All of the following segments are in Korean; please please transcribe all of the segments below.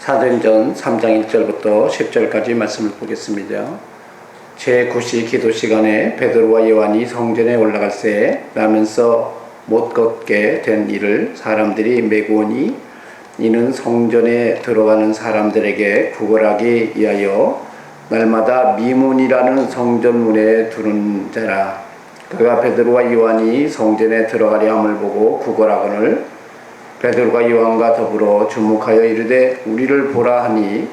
사도행전 3장 1절부터 10절까지 말씀을 보겠습니다. 제9시 기도 시간에 베드로와 요한이 성전에 올라갈 새 나면서 못 걷게 된 이를 사람들이 메고 오니 이는 성전에 들어가는 사람들에게 구걸하기 위하여 날마다 미문이라는 성전문에 두는 자라. 그가 베드로와 요한이 성전에 들어가려 함을 보고 구걸하거늘 베드로가 요한과 더불어 주목하여 이르되 우리를 보라 하니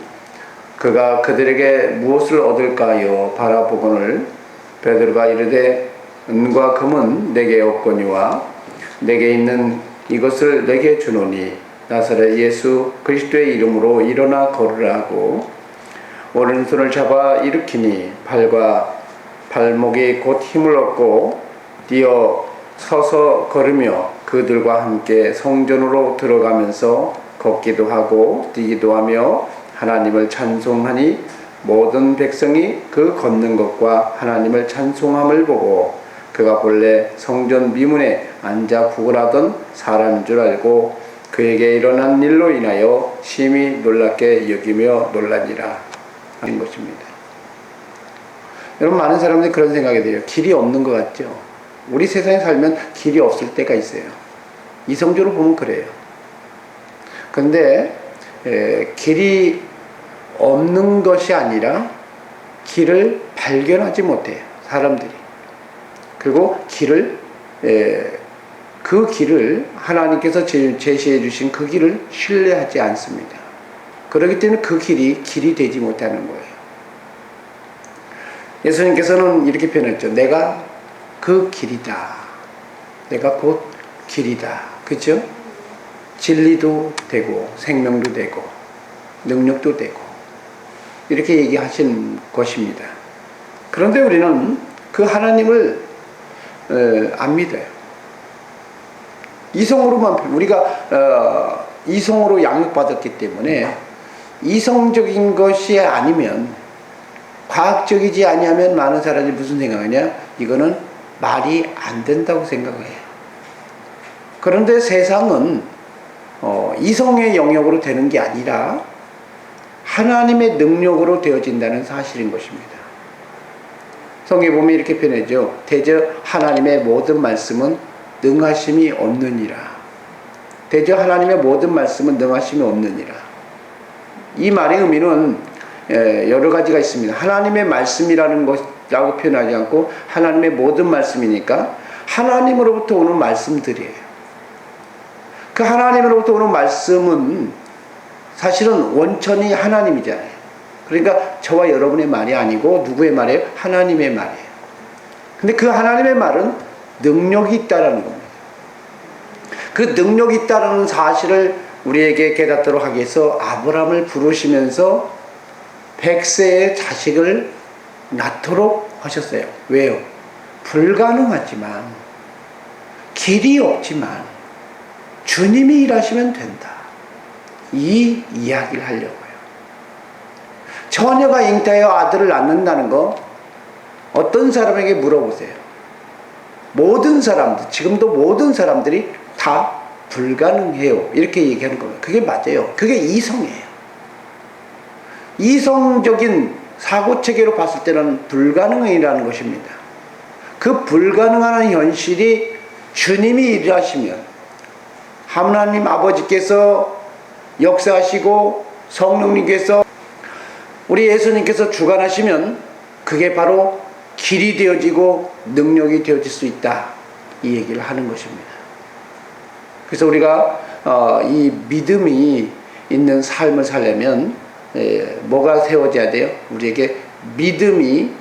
그가 그들에게 무엇을 얻을까 하여 바라보거늘 베드로가 이르되 은과 금은 내게 없거니와 내게 있는 이것을 내게 주노니 나사렛 예수 그리스도의 이름으로 일어나 걸으라 하고 오른손을 잡아 일으키니 팔과 발목이 곧 힘을 얻고 뛰어 서서 걸으며 그들과 함께 성전으로 들어가면서 걷기도 하고 뛰기도 하며 하나님을 찬송하니 모든 백성이 그 걷는 것과 하나님을 찬송함을 보고 그가 본래 성전 미문에 앉아 구걸하던 사람인 줄 알고 그에게 일어난 일로 인하여 심히 놀랍게 여기며 놀라니라 하는 것입니다. 여러분, 많은 사람들이 그런 생각이 돼요. 길이 없는 것 같죠? 우리 세상에 살면 길이 없을 때가 있어요. 이성적으로 보면 그래요. 그런데 길이 없는 것이 아니라 길을 발견하지 못해요, 사람들이. 그리고 그 길을 하나님께서 제시해 주신 그 길을 신뢰하지 않습니다. 그렇기 때문에 그 길이 되지 못하는 거예요. 예수님께서는 이렇게 표현했죠. 내가 그 길이다. 내가 곧 길이다. 그죠? 진리도 되고 생명도 되고 능력도 되고 이렇게 얘기하신 것입니다. 그런데 우리는 그 하나님을 안 믿어요. 이성으로만, 우리가 이성으로 양육받았기 때문에 이성적인 것이 아니면, 과학적이지 아니하면 많은 사람들이 무슨 생각하냐? 이거는 말이 안 된다고 생각해요. 그런데 세상은 이성의 영역으로 되는 게 아니라 하나님의 능력으로 되어진다는 사실인 것입니다. 성경에 보면 이렇게 표현하죠. 대저 하나님의 모든 말씀은 능하심이 없느니라. 대저 하나님의 모든 말씀은 능하심이 없느니라. 이 말의 의미는 여러 가지가 있습니다. 하나님의 말씀이라는 것이라고 표현하지 않고 하나님의 모든 말씀이니까 하나님으로부터 오는 말씀들이에요. 그 하나님으로부터 오는 말씀은 사실은 원천이 하나님이잖아요. 그러니까 저와 여러분의 말이 아니고 누구의 말이에요? 하나님의 말이에요. 근데 그 하나님의 말은 능력이 있다라는 겁니다. 그 능력이 있다라는 사실을 우리에게 깨닫도록 하기 위해서 아브라함을 부르시면서 100세의 자식을 낳도록 하셨어요. 왜요? 불가능하지만, 길이 없지만 주님이 일하시면 된다. 이 이야기를 하려고요. 처녀가 잉태하여 아들을 낳는다는 거 어떤 사람에게 물어보세요. 모든 사람들, 지금도 모든 사람들이 다 불가능해요. 이렇게 얘기하는 겁니다. 그게 맞아요. 그게 이성이에요. 이성적인 사고체계로 봤을 때는 불가능이라는 것입니다. 그 불가능한 현실이 주님이 일하시면, 하나님 아버지께서 역사하시고 성령님께서 우리 예수님께서 주관하시면 그게 바로 길이 되어지고 능력이 되어질 수 있다. 이 얘기를 하는 것입니다. 그래서 우리가 이 믿음이 있는 삶을 살려면 뭐가 세워져야 돼요? 우리에게 믿음이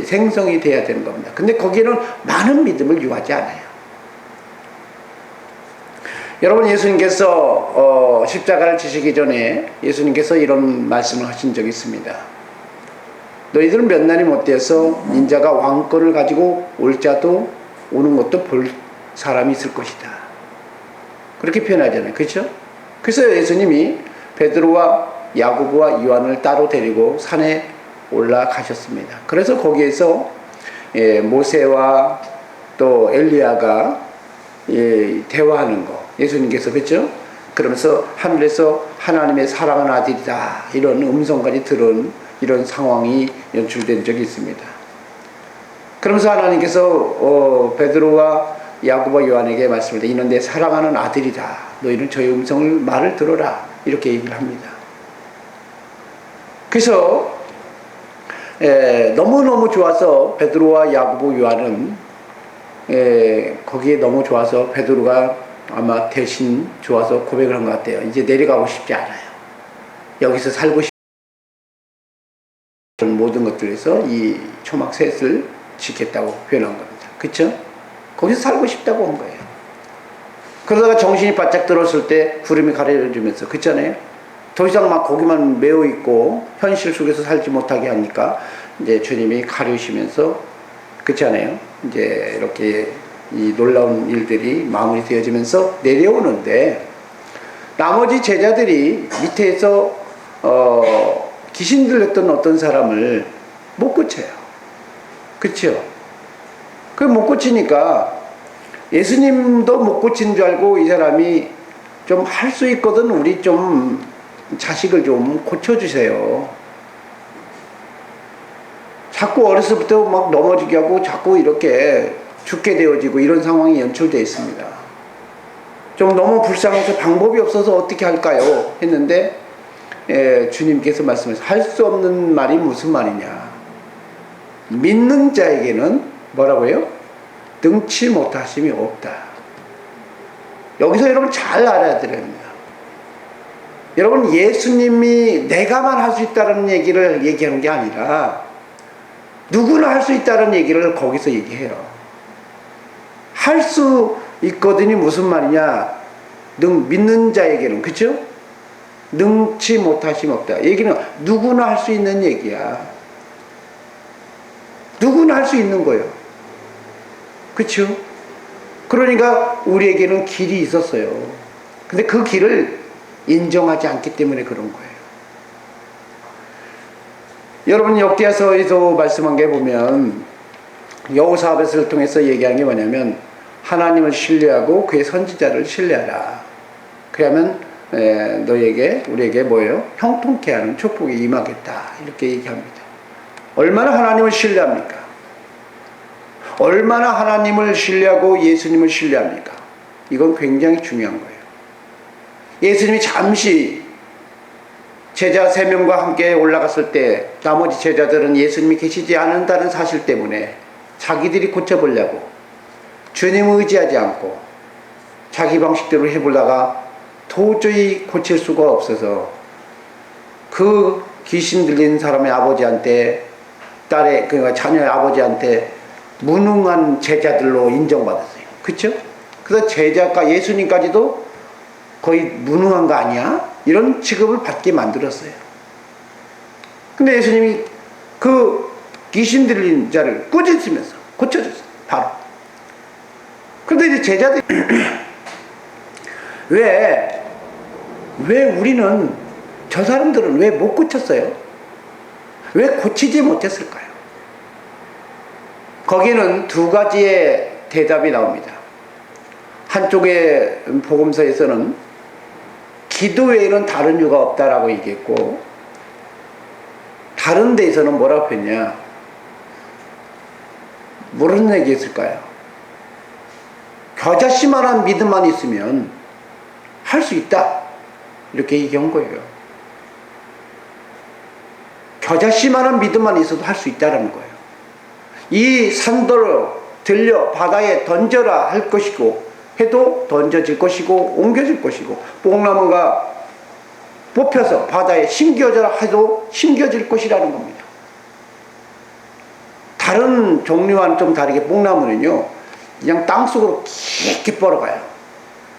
생성이 돼야 되는 겁니다. 근데 거기에는 많은 믿음을 요하지 않아요. 여러분, 예수님께서 십자가를 지시기 전에 예수님께서 이런 말씀을 하신 적이 있습니다. 너희들은 몇 날이 못되어서 인자가 왕권을 가지고 올 자도 오는 것도 볼 사람이 있을 것이다. 그렇게 표현하잖아요. 그렇죠? 그래서 예수님이 베드로와 야고보와 요한을 따로 데리고 산에 올라가셨습니다. 그래서 거기에서 모세와 또 엘리야가 대화하는 거, 예수님께서 그렇죠? 그러면서 하늘에서 하나님의 사랑하는 아들이다 이런 음성까지 들은 이런 상황이 연출된 적이 있습니다. 그러면서 하나님께서 베드로와 야고보 요한에게 말씀을 이는 내 사랑하는 아들이다. 너희는 저의 말을 들어라. 이렇게 얘기를 합니다. 그래서 너무너무 좋아서 베드로와 야고보 요한은 거기에 너무 좋아서 베드로가 아마 대신 좋아서 고백을 한 것 같아요. 이제 내려가고 싶지 않아요. 여기서 살고 싶은 모든 것들에서 이 초막 셋을 지켰다고 표현한 겁니다. 그렇죠? 거기서 살고 싶다고 한 거예요. 그러다가 정신이 바짝 들었을 때 구름이 가려주면서 그렇잖아요. 더 이상 막 거기만 매여 있고 현실 속에서 살지 못하게 하니까 이제 주님이 가르시면서 그렇잖아요. 이제 이렇게 이 놀라운 일들이 마무리 되어지면서 내려오는데 나머지 제자들이 밑에서 귀신 들렸던 어떤 사람을 못 고쳐요. 그렇죠? 그 못 고치니까 예수님도 못 고친 줄 알고 이 사람이 좀 할 수 있거든 우리 좀 자식을 좀 고쳐주세요. 자꾸 어렸을부터 막 넘어지게 하고 자꾸 이렇게 죽게 되어지고 이런 상황이 연출되어 있습니다. 좀 너무 불쌍해서 방법이 없어서 어떻게 할까요? 했는데 주님께서 말씀하셔서 할 수 없는 말이 무슨 말이냐. 믿는 자에게는 뭐라고요? 능치 못하심이 없다. 여기서 여러분 잘 알아야 됩니다. 여러분 예수님이 내가만 할 수 있다는 얘기를 얘기하는 게 아니라 누구나 할 수 있다는 얘기를 거기서 얘기해요. 할 수 있거든이 무슨 말이냐. 믿는 자에게는 그렇죠? 능치 못하심 없다. 얘기는 누구나 할 수 있는 얘기야. 누구나 할 수 있는 거예요. 그렇죠? 그러니까 우리에게는 길이 있었어요. 근데 그 길을 인정하지 않기 때문에 그런 거예요. 여러분 역대하서에서 말씀한 게 보면 여호사밧을 통해서 얘기한 게 뭐냐면 하나님을 신뢰하고 그의 선지자를 신뢰하라. 그러면 너에게 우리에게 뭐예요? 형통케 하는 축복이 임하겠다. 이렇게 얘기합니다. 얼마나 하나님을 신뢰합니까? 얼마나 하나님을 신뢰하고 예수님을 신뢰합니까? 이건 굉장히 중요한 거예요. 예수님이 잠시 제자 3명과 함께 올라갔을 때 나머지 제자들은 예수님이 계시지 않는다는 사실 때문에 자기들이 고쳐보려고 주님을 의지하지 않고 자기 방식대로 해보다가 도저히 고칠 수가 없어서 그 귀신 들린 사람의 아버지한테 그러니까 자녀의 아버지한테 무능한 제자들로 인정받았어요. 그렇죠? 그래서 제자가 예수님까지도 거의 무능한 거 아니야? 이런 취급을 받게 만들었어요. 근데 예수님이 그 귀신 들린 자를 꾸짖으면서 고쳐줬어요. 바로. 그런데 이제 제자들이 왜 우리는 저 사람들은 왜 못 고쳤어요? 왜 고치지 못했을까요? 거기는 두 가지의 대답이 나옵니다. 한쪽의 복음서에서는 기도 외에는 다른 이유가 없다라고 얘기했고 다른 데에서는 뭐라고 했냐? 무슨 얘기했을까요? 겨자씨만한 믿음만 있으면 할 수 있다. 이렇게 얘기한 거예요. 겨자씨만한 믿음만 있어도 할 수 있다라는 거예요. 이 산돌을 들려 바다에 던져라 할 것이고 해도 던져질 것이고 옮겨질 것이고 뽕나무가 뽑혀서 바다에 심겨져라 해도 심겨질 것이라는 겁니다. 다른 종류와는 좀 다르게 뽕나무는요 그냥 땅속으로 깊게 뻗어가요.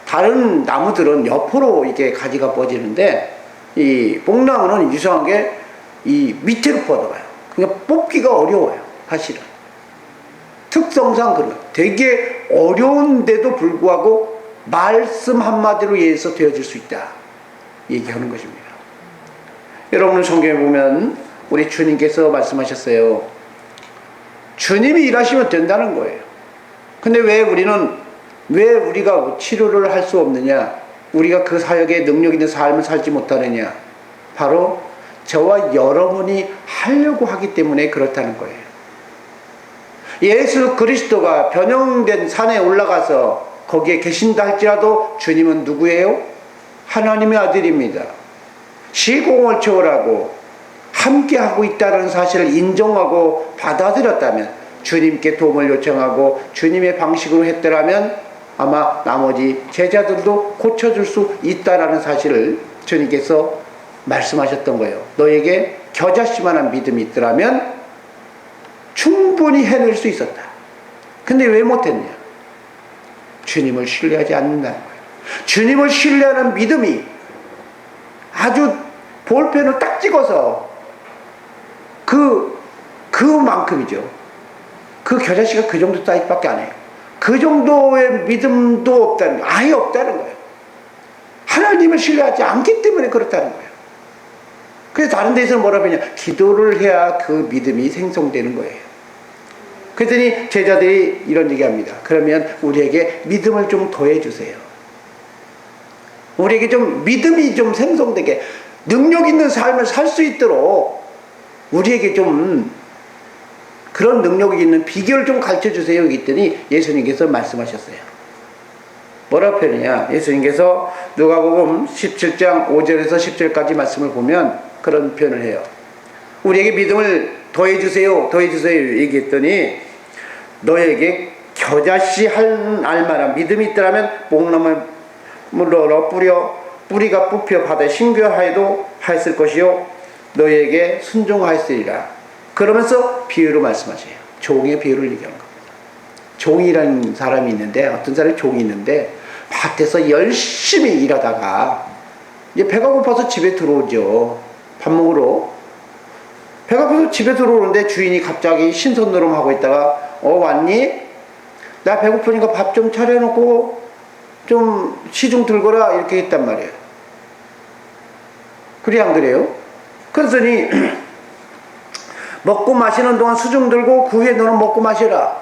다른 나무들은 옆으로 이게 가지가 뻗지는데 이 뽕나무는 이상하게 이 밑으로 뻗어가요. 그러니까 뽑기가 어려워요. 사실은 특성상 그래요. 되게 어려운데도 불구하고 말씀 한마디로 예서 되어질 수 있다 얘기하는 것입니다. 여러분은 성경에 보면 우리 주님께서 말씀하셨어요. 주님이 일하시면 된다는 거예요. 근데 왜 우리가 치료를 할 수 없느냐? 우리가 그 사역에 능력 있는 삶을 살지 못하느냐? 바로 저와 여러분이 하려고 하기 때문에 그렇다는 거예요. 예수 그리스도가 변형된 산에 올라가서 거기에 계신다 할지라도 주님은 누구예요? 하나님의 아들입니다. 시공을 초월하고 함께하고 있다는 사실을 인정하고 받아들였다면, 주님께 도움을 요청하고 주님의 방식으로 했더라면 아마 나머지 제자들도 고쳐줄 수 있다는 사실을 주님께서 말씀하셨던 거예요. 너에게 겨자씨만한 믿음이 있더라면 충분히 해낼 수 있었다. 근데 왜 못했냐? 주님을 신뢰하지 않는다는 거예요. 주님을 신뢰하는 믿음이 아주 볼펜을 딱 찍어서 그만큼이죠. 그 겨자씨가 그 정도 사이즈밖에 안 해요. 그 정도의 믿음도 없다는 거예요. 아예 없다는 거예요. 하나님을 신뢰하지 않기 때문에 그렇다는 거예요. 그래서 다른 데서는 뭐라고 하냐? 기도를 해야 그 믿음이 생성되는 거예요. 그랬더니 제자들이 이런 얘기합니다. 그러면 우리에게 믿음을 좀 더해주세요. 우리에게 좀 믿음이 좀 생성되게, 능력 있는 삶을 살 수 있도록 우리에게 좀 그런 능력이 있는 비결을 좀 가르쳐주세요. 했더니 예수님께서 말씀하셨어요. 뭐라고 표현이냐? 예수님께서 누가복음 17장 5절에서 10절까지 말씀을 보면 그런 표현을 해요. 우리에게 믿음을 더해주세요, 더해주세요 얘기했더니, 너에게 겨자씨 한 알만한 믿음이 있더라면 뽕나무를 물러 뿌리가 뽑혀 바다에 신교하여도 하였을 것이요 너에게 순종하였으리라. 그러면서 비유로 말씀하세요. 종의 비유를 얘기하는 겁니다. 종이라는 사람이 있는데, 어떤 사람이 종이 있는데 밭에서 열심히 일하다가 이제 배가 고파서 집에 들어오죠. 밥 먹으러. 배가 고파서 집에 들어오는데 주인이 갑자기 신선노름하고 있다가 왔니? 나 배고프니까 밥 좀 차려놓고 좀 시중 들거라 이렇게 했단 말이에요. 그래 안 그래요? 그러더니 먹고 마시는 동안 수중 들고 그 후에 너는 먹고 마셔라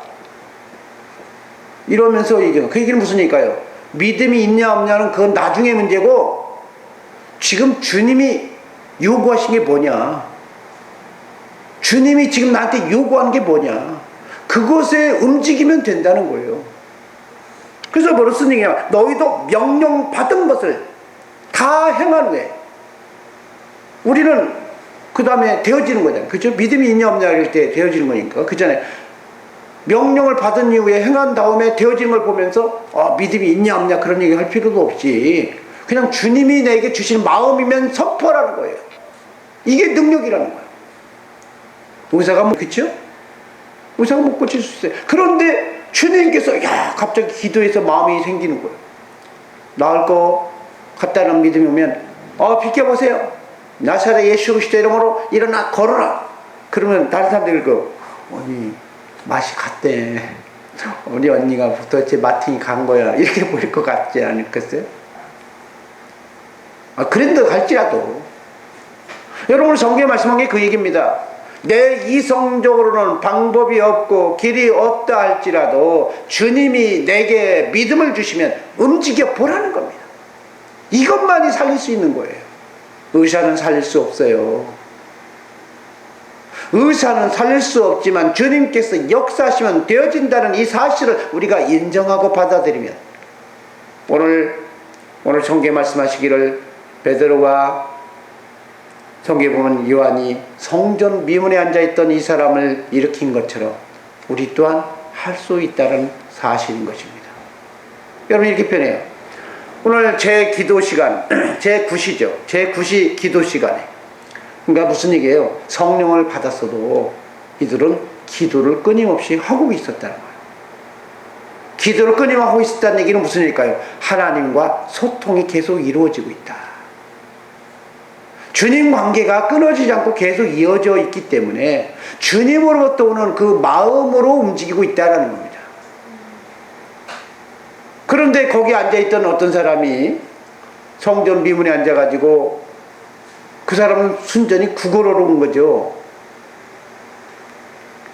이러면서 얘기해요. 그 얘기는 무슨 얘기일까요? 믿음이 있냐 없냐는 그건 나중의 문제고, 지금 주님이 요구하신 게 뭐냐, 주님이 지금 나한테 요구하는 게 뭐냐, 그것에 움직이면 된다는 거예요. 그래서 뭐로 쓰는 얘기냐, 너희도 명령 받은 것을 다 행한 후에 우리는 그 다음에 되어지는 거잖아요. 그죠? 믿음이 있냐 없냐 할 때 되어지는 거니까. 그 전에 명령을 받은 이후에 행한 다음에 되어지는 걸 보면서 믿음이 있냐 없냐 그런 얘기 할 필요도 없이 그냥 주님이 내게 주신 마음이면 선포하라는 거예요. 이게 능력이라는 거예요. 의사가 그쵸? 의사가 못 고칠 수 있어요. 그런데 주님께서 갑자기 기도해서 마음이 생기는 거예요. 나을 거 같다는 믿음이 오면 비켜보세요. 나사렛 예수 그리스도 이름으로 일어나 걸어라. 그러면 다른 사람들이 언니 맛이 갔대. 우리 언니가 도대체 마팅이 간 거야. 이렇게 보일 것 같지 않겠어요? 그런데 갈지라도 여러분 성경에 말씀한 게 그 얘기입니다. 내 이성적으로는 방법이 없고 길이 없다 할지라도 주님이 내게 믿음을 주시면 움직여 보라는 겁니다. 이것만이 살릴 수 있는 거예요. 의사는 살릴 수 없어요. 의사는 살릴 수 없지만 주님께서 역사하시면 되어진다는 이 사실을 우리가 인정하고 받아들이면, 오늘 성경에 말씀하시기를 베드로와 성경에 보면 요한이 성전 미문에 앉아있던 이 사람을 일으킨 것처럼 우리 또한 할 수 있다는 사실인 것입니다. 여러분 이렇게 표현해요. 오늘 제 기도 시간, 제 9시죠. 제 9시 기도 시간에. 그러니까 무슨 얘기예요? 성령을 받았어도 이들은 기도를 끊임없이 하고 있었다는 거예요. 기도를 끊임없이 하고 있었다는 얘기는 무슨 얘기일까요? 하나님과 소통이 계속 이루어지고 있다. 주님 관계가 끊어지지 않고 계속 이어져 있기 때문에 주님으로부터 오는 그 마음으로 움직이고 있다는 겁니다. 그런데 거기 앉아있던 어떤 사람이 성전 미문에 앉아가지고 그 사람은 순전히 구걸하러 온 거죠.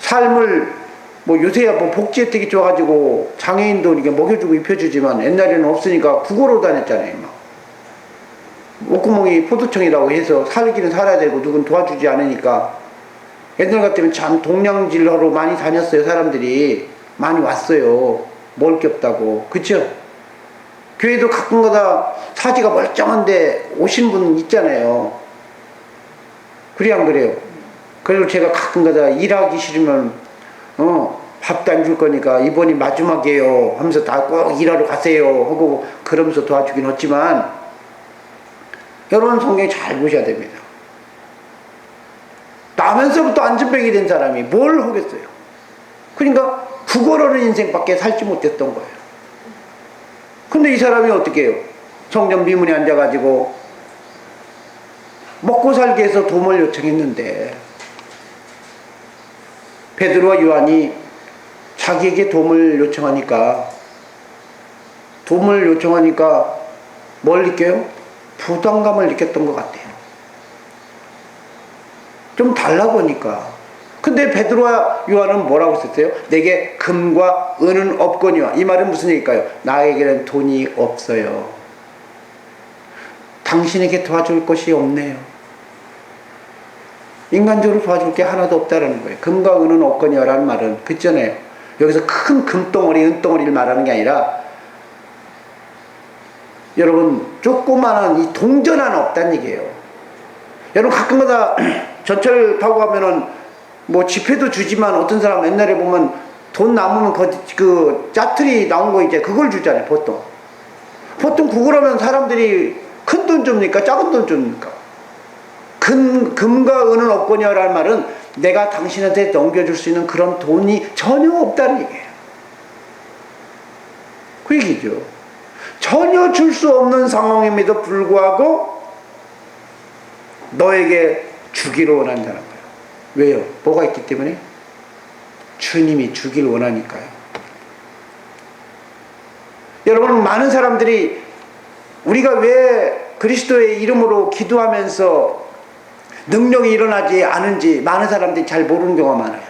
삶을 요새야 복지 혜택이 좋아가지고 장애인도 이렇게 먹여주고 입혀주지만 옛날에는 없으니까 구걸하러 다녔잖아요. 목구멍이 포도청이라고 해서 살기는 살아야 되고 누군 도와주지 않으니까 옛날 같으면 참 동냥질하러 많이 다녔어요. 사람들이 많이 왔어요. 먹을 게 없다고. 그쵸? 교회도 가끔가다 사지가 멀쩡한데 오신 분 있잖아요. 그래 안 그래요? 그리고 제가 가끔가다 일하기 싫으면 밥도 안 줄 거니까 이번이 마지막이에요 하면서 다 꼭 일하러 가세요 하고 그러면서 도와주긴 했지만, 여러분 성경 잘 보셔야 됩니다. 나면서부터 안전병이 된 사람이 뭘 하겠어요? 그러니까 구걸하는 인생밖에 살지 못했던 거예요. 근데 이 사람이 어떻게 해요? 성전 미문에 앉아가지고 먹고 살기 위해서 도움을 요청했는데, 베드로와 요한이 자기에게 도움을 요청하니까 뭘 느껴요? 부담감을 느꼈던 것 같아요. 좀 달라 보니까. 근데 베드로와 요한은 뭐라고 썼어요? 내게 금과 은은 없거니와. 이 말은 무슨 얘기일까요? 나에게는 돈이 없어요. 당신에게 도와줄 것이 없네요. 인간적으로 도와줄 게 하나도 없다라는 거예요. 금과 은은 없거니와라는 말은 그잖아요. 여기서 큰 금덩어리, 은덩어리를 말하는 게 아니라, 여러분 조그마한 이 동전 하나 없다는 얘기예요. 여러분 가끔가다 전철 타고 가면은 뭐 지폐도 주지만 어떤 사람 옛날에 보면 돈 남으면 그 짜투리 나온 거 이제 그걸 주잖아요. 보통 구걸하면 사람들이 큰 돈 줍니까? 작은 돈 줍니까? 금과 은은 없거냐라는 말은 내가 당신한테 넘겨줄 수 있는 그런 돈이 전혀 없다는 얘기예요. 그 얘기죠. 전혀 줄 수 없는 상황임에도 불구하고 너에게 주기를 원한다는 거예요. 왜요? 뭐가 있기 때문에? 주님이 주기를 원하니까요. 여러분, 많은 사람들이 우리가 왜 그리스도의 이름으로 기도하면서 능력이 일어나지 않은지 많은 사람들이 잘 모르는 경우가 많아요.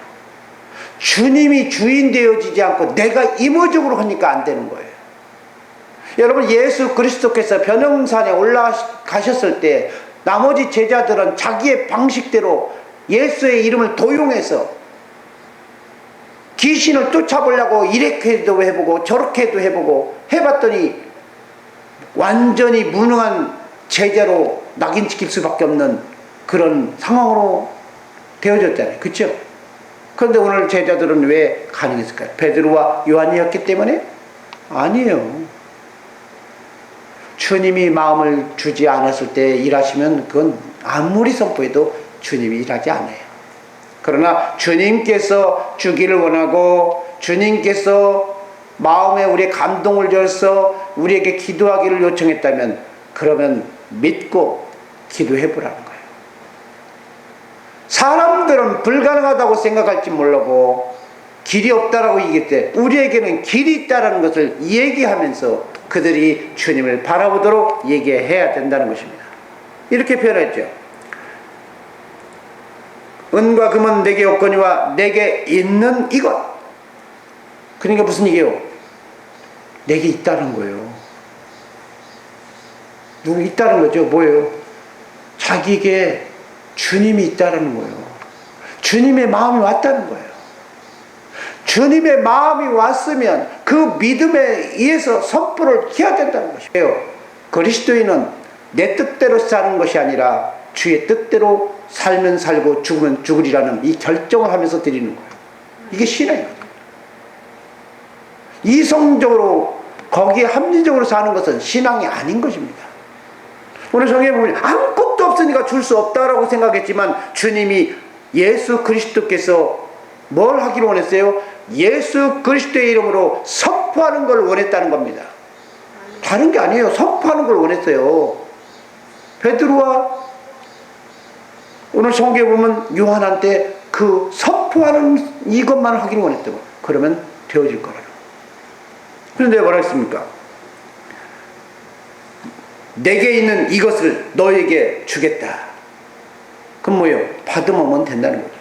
주님이 주인 되어지지 않고 내가 임무적으로 하니까 안 되는 거예요. 여러분, 예수 그리스도께서 변형산에 올라가셨을 때 나머지 제자들은 자기의 방식대로 예수의 이름을 도용해서 귀신을 쫓아보려고 이렇게도 해보고 저렇게도 해보고 해봤더니 완전히 무능한 제자로 낙인시킬 수밖에 없는 그런 상황으로 되어졌잖아요. 그렇죠? 그런데 오늘 제자들은 왜 가능했을까요? 베드로와 요한이었기 때문에? 아니에요. 주님이 마음을 주지 않았을 때 일하시면 그건 아무리 선포해도 주님이 일하지 않아요. 그러나 주님께서 주기를 원하고 주님께서 마음에 우리의 감동을 줘서 우리에게 기도하기를 요청했다면, 그러면 믿고 기도해 보라는 거예요. 사람들은 불가능하다고 생각할지 몰라도 길이 없다라고 얘기할 때 우리에게는 길이 있다는 것을 얘기하면서 그들이 주님을 바라보도록 얘기해야 된다는 것입니다. 이렇게 표현했죠. 은과 금은 내게 없거니와 내게 있는 이것. 그러니까 무슨 얘기예요? 내게 있다는 거예요. 누구 있다는 거죠? 뭐예요? 자기에게 주님이 있다는 거예요. 주님의 마음이 왔다는 거예요. 주님의 마음이 왔으면 그 믿음에 의해서 선포를 해야 된다는 것이에요. 그리스도인은 내 뜻대로 사는 것이 아니라 주의 뜻대로 살면 살고 죽으면 죽으리라는 이 결정을 하면서 드리는 거예요. 이게 신앙이거든요. 이성적으로 거기에 합리적으로 사는 것은 신앙이 아닌 것입니다. 오늘 성경에 보면 아무것도 없으니까 줄 수 없다라고 생각했지만 주님이 예수 그리스도께서 뭘 하기를 원했어요? 예수 그리스도의 이름으로 선포하는 걸 원했다는 겁니다. 다른 게 아니에요. 선포하는 걸 원했어요. 베드로와 오늘 성경에 보면 요한한테 그 선포하는 이것만 하기를 원했다고. 그러면 되어질 거라고. 그런데 뭐라 했습니까? 내게 있는 이것을 너에게 주겠다. 그럼 뭐예요? 받으면 된다는 거죠.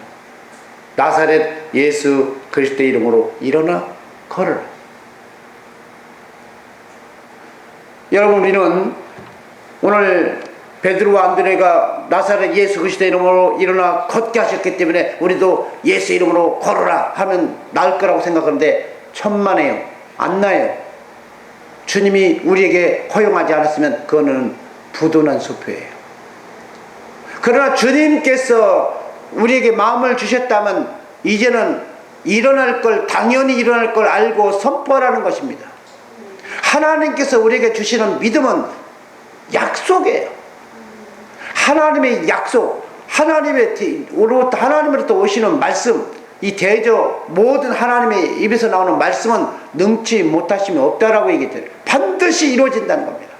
나사렛 예수 그리스도의 이름으로 일어나 걸어라. 여러분, 우리는 오늘 베드로와 안드레가 나사렛 예수 그리스도 이름으로 일어나 걷게 하셨기 때문에 우리도 예수 이름으로 걸어라 하면 나을 거라고 생각하는데 천만에요. 안 나요. 주님이 우리에게 허용하지 않았으면 그거는 부도난 수표예요. 그러나 주님께서 우리에게 마음을 주셨다면 이제는 일어날 걸, 당연히 일어날 걸 알고 선포하라는 것입니다. 하나님께서 우리에게 주시는 믿음은 약속이에요. 하나님의 약속, 하나님으로부터 오시는 말씀, 이 대저 모든 하나님의 입에서 나오는 말씀은 능치 못하심이 없다라고 얘기해요. 반드시 이루어진다는 겁니다.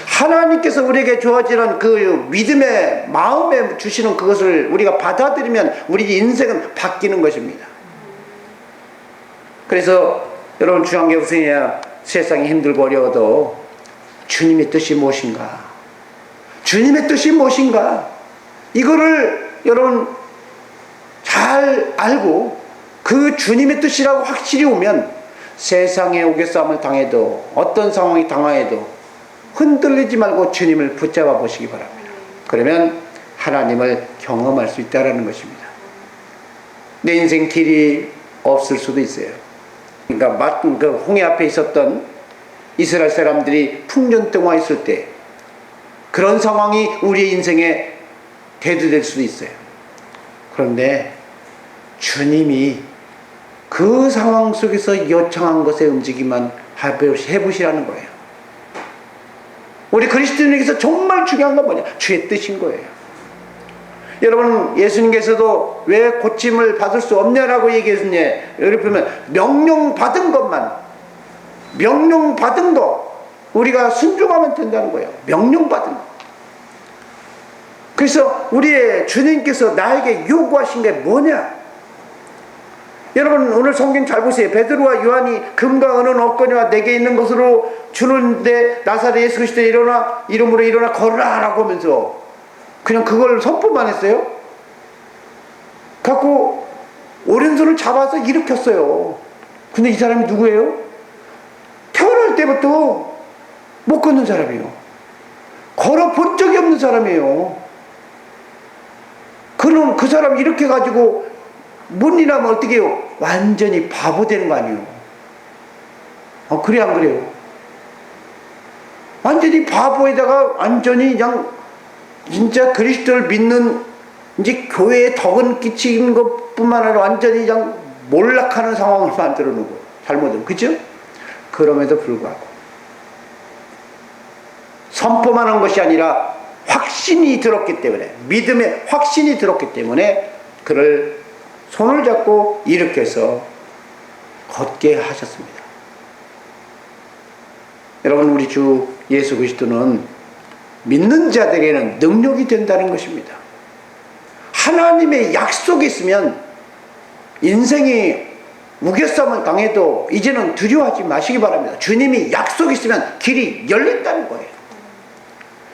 하나님께서 우리에게 주어지는 그 믿음의 마음에 주시는 그것을 우리가 받아들이면 우리 인생은 바뀌는 것입니다. 그래서 여러분 중앙교회 우승이야 세상이 힘들고 어려워도 주님의 뜻이 무엇인가? 주님의 뜻이 무엇인가? 이거를 여러분 잘 알고 그 주님의 뜻이라고 확실히 오면 세상에 우겨싸움을 당해도 어떤 상황이 당하여도 흔들리지 말고 주님을 붙잡아 보시기 바랍니다. 그러면 하나님을 경험할 수 있다는 것입니다. 내 인생 길이 없을 수도 있어요. 그러니까 그 홍해 앞에 있었던 이스라엘 사람들이 풍년 동안 있을 때 그런 상황이 우리의 인생에 대두될 수도 있어요. 그런데 주님이 그 상황 속에서 요청한 것에 움직이만 해보시라는 거예요. 우리 그리스도인에게서 정말 중요한 건 뭐냐? 주의 뜻인 거예요. 여러분 예수님께서도 왜 고침을 받을 수 없냐라고 얘기했느냐? 여기 보면 명령받은 거 우리가 순종하면 된다는 거예요. 명령받은 거. 그래서 우리의 주님께서 나에게 요구하신 게 뭐냐? 여러분 오늘 성경 잘 보세요. 베드로와 요한이 금과 은은 없거니와 내게 있는 것으로 주는데 나사렛 예수 그리스도 이름으로 일어나 걸어라 라고 하면서 그냥 그걸 선포만 했어요. 갖고 오른손을 잡아서 일으켰어요. 근데 이 사람이 누구예요? 태어날 때부터 못 걷는 사람이에요. 걸어본 적이 없는 사람이에요. 그럼 그 사람 이렇게 가지고 문이라면 어떻게 해요? 완전히 바보 되는 거 아니에요? 그래 안 그래요? 완전히 바보에다가 완전히 그냥 진짜 그리스도를 믿는 이제 교회에 덕은 끼치는 것뿐만 아니라 완전히 그냥 몰락하는 상황을 만들어 놓은 거예요. 잘못은. 그죠? 그럼에도 불구하고 선포만 한 것이 아니라 확신이 들었기 때문에 믿음의 확신이 들었기 때문에 그를 손을 잡고 일으켜서 걷게 하셨습니다. 여러분 우리 주 예수 그리스도는 믿는 자들에게는 능력이 된다는 것입니다. 하나님의 약속이 있으면 인생이 우겨싸움을 당해도 이제는 두려워하지 마시기 바랍니다. 주님이 약속이 있으면 길이 열린다는 거예요.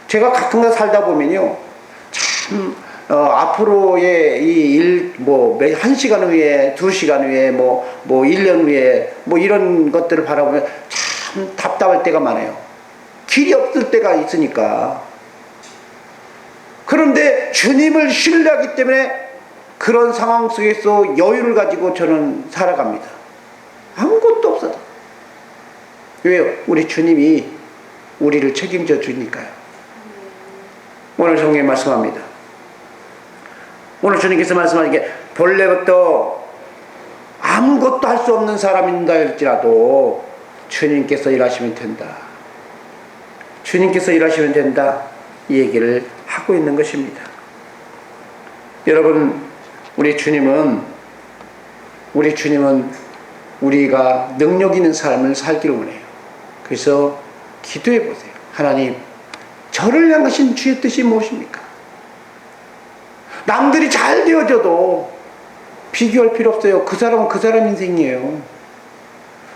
제가 가끔 살다 보면요 참 앞으로의 이 일, 한 시간 후에, 2시간 후에, 1년 후에, 이런 것들을 바라보면 참 답답할 때가 많아요. 길이 없을 때가 있으니까. 그런데 주님을 신뢰하기 때문에 그런 상황 속에서 여유를 가지고 저는 살아갑니다. 아무것도 없어도. 왜요? 우리 주님이 우리를 책임져 주니까요. 오늘 성경에 말씀합니다. 오늘 주님께서 말씀하시기에 본래부터 아무것도 할 수 없는 사람인가 할지라도 주님께서 일하시면 된다. 주님께서 일하시면 된다. 이 얘기를 하고 있는 것입니다. 여러분 우리 주님은 우리가 능력 있는 삶을 살기를 원해요. 그래서 기도해 보세요. 하나님 저를 향하신 주의 뜻이 무엇입니까? 남들이 잘 되어져도 비교할 필요 없어요. 그 사람은 그 사람 인생이에요.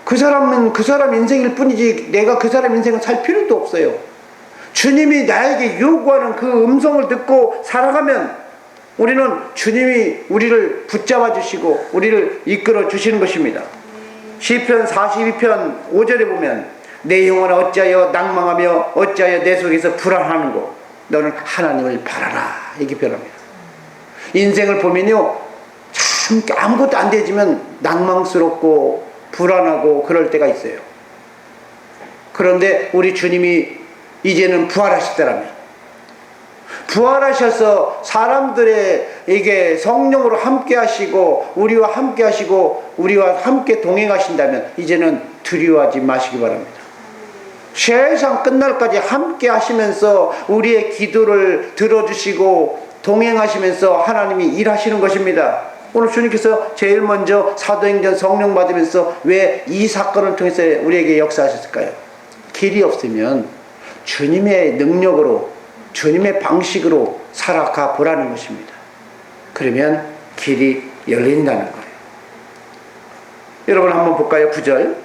그 사람은 그 사람 인생일 뿐이지 내가 그 사람 인생을 살 필요도 없어요. 주님이 나에게 요구하는 그 음성을 듣고 살아가면 우리는 주님이 우리를 붙잡아 주시고 우리를 이끌어 주시는 것입니다. 시편 42편 5절에 보면 내 영혼아 어찌하여 낭망하며 어찌하여 내 속에서 불안하는고 너는 하나님을 바라라. 이게 변합니다. 인생을 보면요, 참 아무것도 안 되지만 낭망스럽고 불안하고 그럴 때가 있어요. 그런데 우리 주님이 이제는 부활하시더라면, 부활하셔서 사람들에게 성령으로 함께 하시고 우리와 함께 하시고 우리와 함께 동행하신다면 이제는 두려워하지 마시기 바랍니다. 세상 끝날까지 함께 하시면서 우리의 기도를 들어주시고 동행하시면서 하나님이 일하시는 것입니다. 오늘 주님께서 제일 먼저 사도행전 성령 받으면서 왜 이 사건을 통해서 우리에게 역사하셨을까요? 길이 없으면 주님의 능력으로, 주님의 방식으로 살아가 보라는 것입니다. 그러면 길이 열린다는 거예요. 여러분 한번 볼까요? 9절,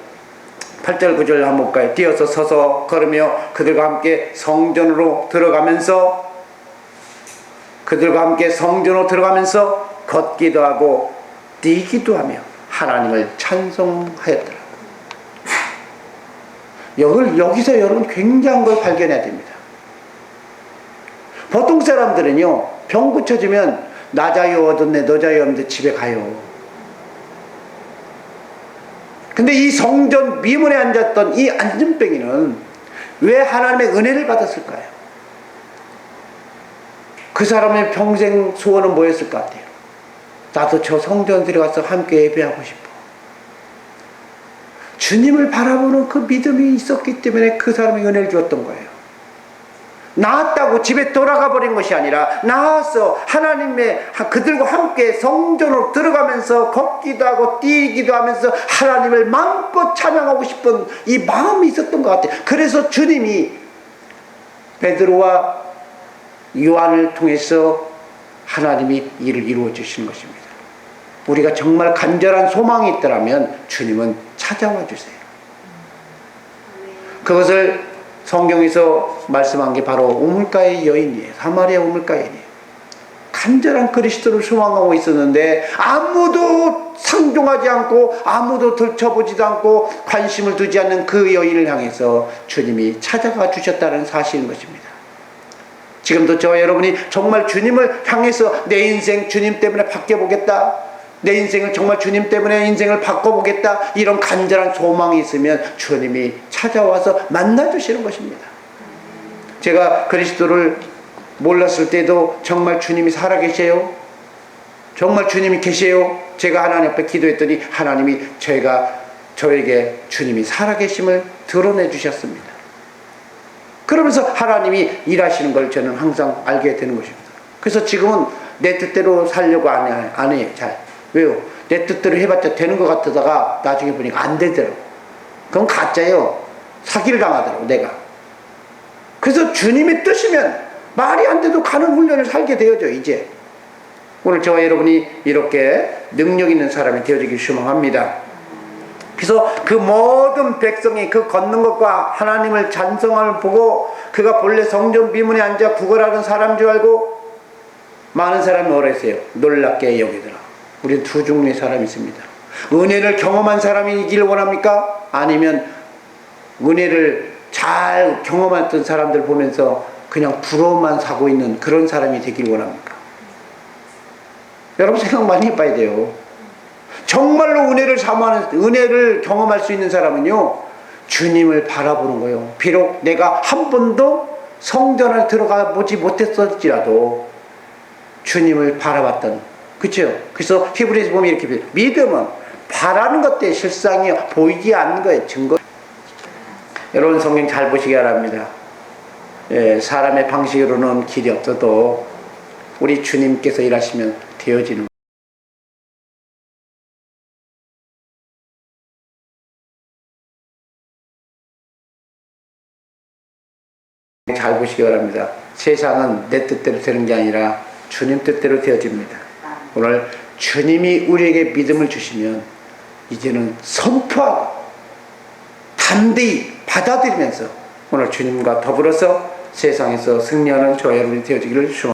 8절 9절 한번 볼까요? 뛰어서 서서 걸으며 그들과 함께 성전으로 들어가면서 걷기도 하고 뛰기도 하며 하나님을 찬송하였더라. 여기서 여러분 굉장한 걸 발견해야 됩니다. 보통 사람들은요, 병 고쳐지면 나 자유 얻었네, 너 자유 없는데 집에 가요. 근데 이 성전 미문에 앉았던 이 안진뱅이는 왜 하나님의 은혜를 받았을까요? 그 사람의 평생 소원은 뭐였을 것 같아요? 나도 저 성전 들어가서 함께 예배하고 싶어. 주님을 바라보는 그 믿음이 있었기 때문에 그 사람이 은혜를 주었던 거예요. 나았다고 집에 돌아가 버린 것이 아니라 나아서 하나님의 그들과 함께 성전으로 들어가면서 걷기도 하고 뛰기도 하면서 하나님을 마음껏 찬양하고 싶은 이 마음이 있었던 것 같아요. 그래서 주님이 베드로와 요한을 통해서 하나님이 일을 이루어 주시는 것입니다. 우리가 정말 간절한 소망이 있더라면 주님은 찾아와 주세요. 그것을 성경에서 말씀한 게 바로 우물가의 여인이에요. 사마리아 우물가의 여인이에요. 간절한 그리스도를 소망하고 있었는데 아무도 상종하지 않고 아무도 들춰보지도 않고 관심을 두지 않는 그 여인을 향해서 주님이 찾아가 주셨다는 사실인 것입니다. 지금도 저와 여러분이 정말 주님을 향해서 내 인생 주님 때문에 바뀌어보겠다, 내 인생을 정말 주님 때문에 인생을 바꿔보겠다, 이런 간절한 소망이 있으면 주님이 찾아와서 만나주시는 것입니다. 제가 그리스도를 몰랐을 때도 정말 주님이 살아계세요, 정말 주님이 계세요, 제가 하나님 앞에 기도했더니 하나님이 저에게 주님이 살아계심을 드러내 주셨습니다. 그러면서 하나님이 일하시는 걸 저는 항상 알게 되는 것입니다. 그래서 지금은 내 뜻대로 살려고 안 해요. 잘. 왜요? 내 뜻대로 해봤자 되는 것 같다가 나중에 보니까 안 되더라고. 그건 가짜예요. 사기를 당하더라고, 내가. 그래서 주님의 뜻이면 말이 안 돼도 가는 훈련을 살게 되어져, 이제. 오늘 저와 여러분이 이렇게 능력 있는 사람이 되어지길 소망합니다. 그래서 그 모든 백성이 그 걷는 것과 하나님을 찬송을 보고 그가 본래 성전 비문에 앉아 구걸하는 사람인 줄 알고 많은 사람이 뭐라 했어요? 놀랍게 여기더라. 우리는 두 종류의 사람이 있습니다. 은혜를 경험한 사람이길 원합니까? 아니면 은혜를 잘 경험했던 사람들 보면서 그냥 부러움만 사고 있는 그런 사람이 되길 원합니까? 여러분 생각 많이 해봐야 돼요. 정말로 은혜를 경험할 수 있는 사람은요, 주님을 바라보는 거예요. 비록 내가 한 번도 성전을 들어가 보지 못했을지라도 주님을 바라봤던, 그렇죠? 그래서 히브리서 보면 이렇게 믿음은 바라는 것들의 실상이 보이지 않는 거예요. 증거. 여러분 성경 잘 보시기 바랍니다. 사람의 방식으로는 길이 없어도 우리 주님께서 일하시면 되어지는 거예요. 잘 보시기 바랍니다. 세상은 내 뜻대로 되는 게 아니라 주님 뜻대로 되어집니다. 오늘 주님이 우리에게 믿음을 주시면 이제는 선포하고 담대히 받아들이면서 오늘 주님과 더불어서 세상에서 승리하는 저와 여러분이 되어지기를 축원합니다.